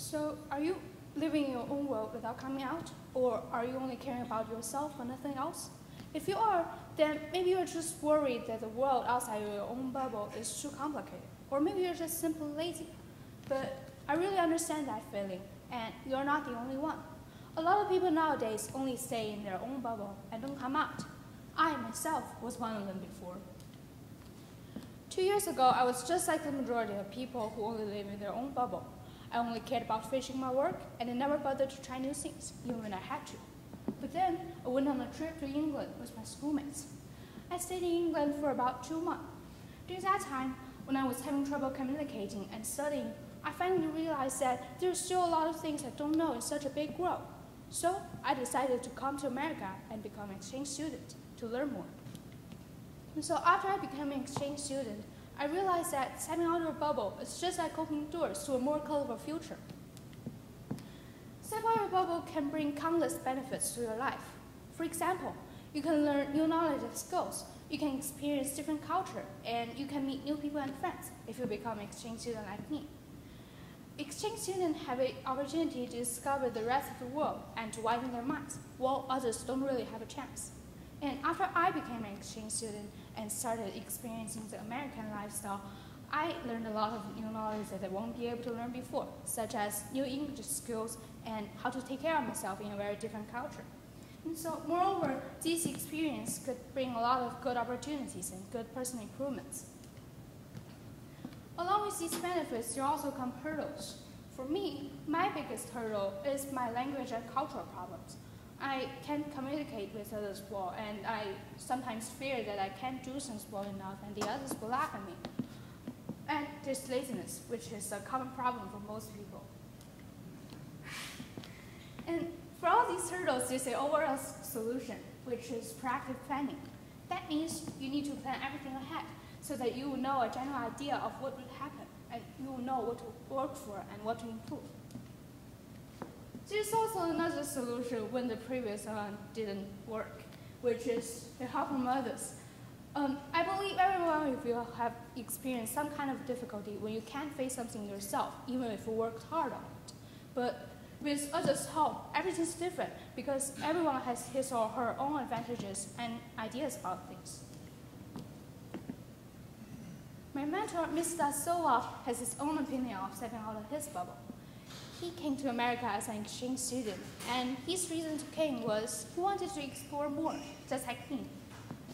So, are you living in your own world without coming out? Or are you only caring about yourself and nothing else? If you are, then maybe you're just worried that the world outside your own bubble is too complicated. Or maybe you're just simply lazy. But I really understand that feeling, and you're not the only one. A lot of people nowadays only stay in their own bubble and don't come out. I myself was one of them before. 2 years ago, I was just like the majority of people who only live in their own bubble. I only cared about finishing my work, and I never bothered to try new things, even when I had to. But then, I went on a trip to England with my schoolmates. I stayed in England for about 2 months. During that time, when I was having trouble communicating and studying, I finally realized that there's still a lot of things I don't know in such a big world. So, I decided to come to America and become an exchange student to learn more. And so after I became an exchange student, I realized that stepping out of a bubble is just like opening doors to a more colorful future. Stepping out of a bubble can bring countless benefits to your life. For example, you can learn new knowledge and skills, you can experience different culture, and you can meet new people and friends if you become an exchange student like me. Exchange students have an opportunity to discover the rest of the world and to widen their minds, while others don't really have a chance. And after I became an exchange student and started experiencing the American lifestyle, I learned a lot of new knowledge that I won't be able to learn before, such as new English skills and how to take care of myself in a very different culture. And so, moreover, this experience could bring a lot of good opportunities and good personal improvements. Along with these benefits, there also come hurdles. For me, my biggest hurdle is my language and cultural problems. I can't communicate with others well, and I sometimes fear that I can't do things well enough and the others will laugh at me. And there's laziness, which is a common problem for most people. And for all these hurdles, there's an overall solution, which is proactive planning. That means you need to plan everything ahead so that you will know a general idea of what would happen, and you will know what to work for and what to improve. There's also another solution when the previous one didn't work, which is the help from others. I believe every one of you have experienced some kind of difficulty when you can't face something yourself, even if you worked hard on it. But with others' help, everything's different because everyone has his or her own advantages and ideas about things. My mentor, Mr. Sowa, has his own opinion of stepping out of his bubble. He came to America as an exchange student, and his reason to came was he wanted to explore more, just like me.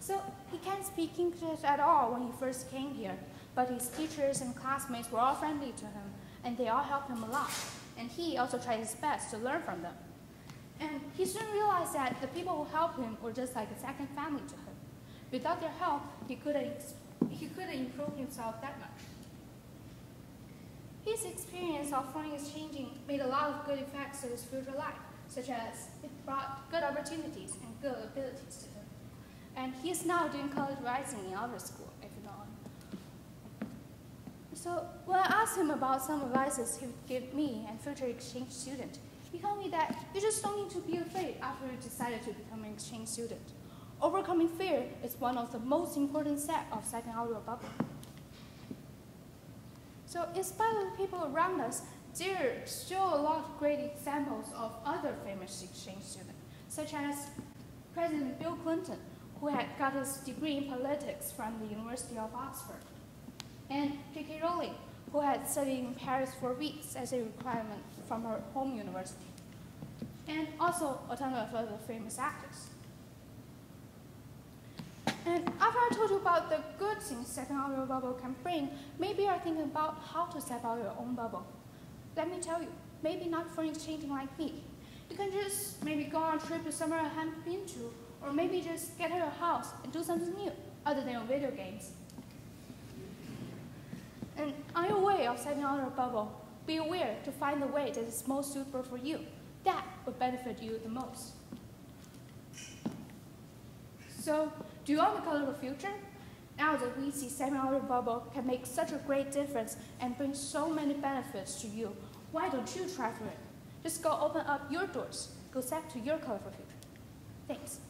So he can't speak English at all when he first came here, but his teachers and classmates were all friendly to him, and they all helped him a lot. And he also tried his best to learn from them. And he soon realized that the people who helped him were just like a second family to him. Without their help, he couldn't improve himself that much. His experience of foreign exchanging made a lot of good effects to his future life, such as it brought good opportunities and good abilities to him. And he's now doing college writing in other school, if you know him. So when I asked him about some advices he would give me and future exchange student, he told me that you just don't need to be afraid after you decided to become an exchange student. Overcoming fear is one of the most important steps of stepping out of a bubble. So in spite of the people around us, there are still a lot of great examples of other famous exchange students, such as President Bill Clinton, who had got his degree in politics from the University of Oxford, and J.K. Rowling, who had studied in Paris for weeks as a requirement from her home university, and also a ton of other famous actors. And after I told you about the good things stepping out of your bubble can bring, maybe you're thinking about how to step out of your own bubble. Let me tell you, maybe not for exchanging like me. You can just maybe go on a trip to somewhere I haven't been to, or maybe just get out of your house and do something new, other than your video games. And on your way of stepping out of your bubble, be aware to find the way that is most suitable for you. That would benefit you the most. So, do you want a colorful future? Now that we see stepping out of the bubble can make such a great difference and bring so many benefits to you, why don't you try for it? Just go open up your doors. Go step to your colorful future. Thanks.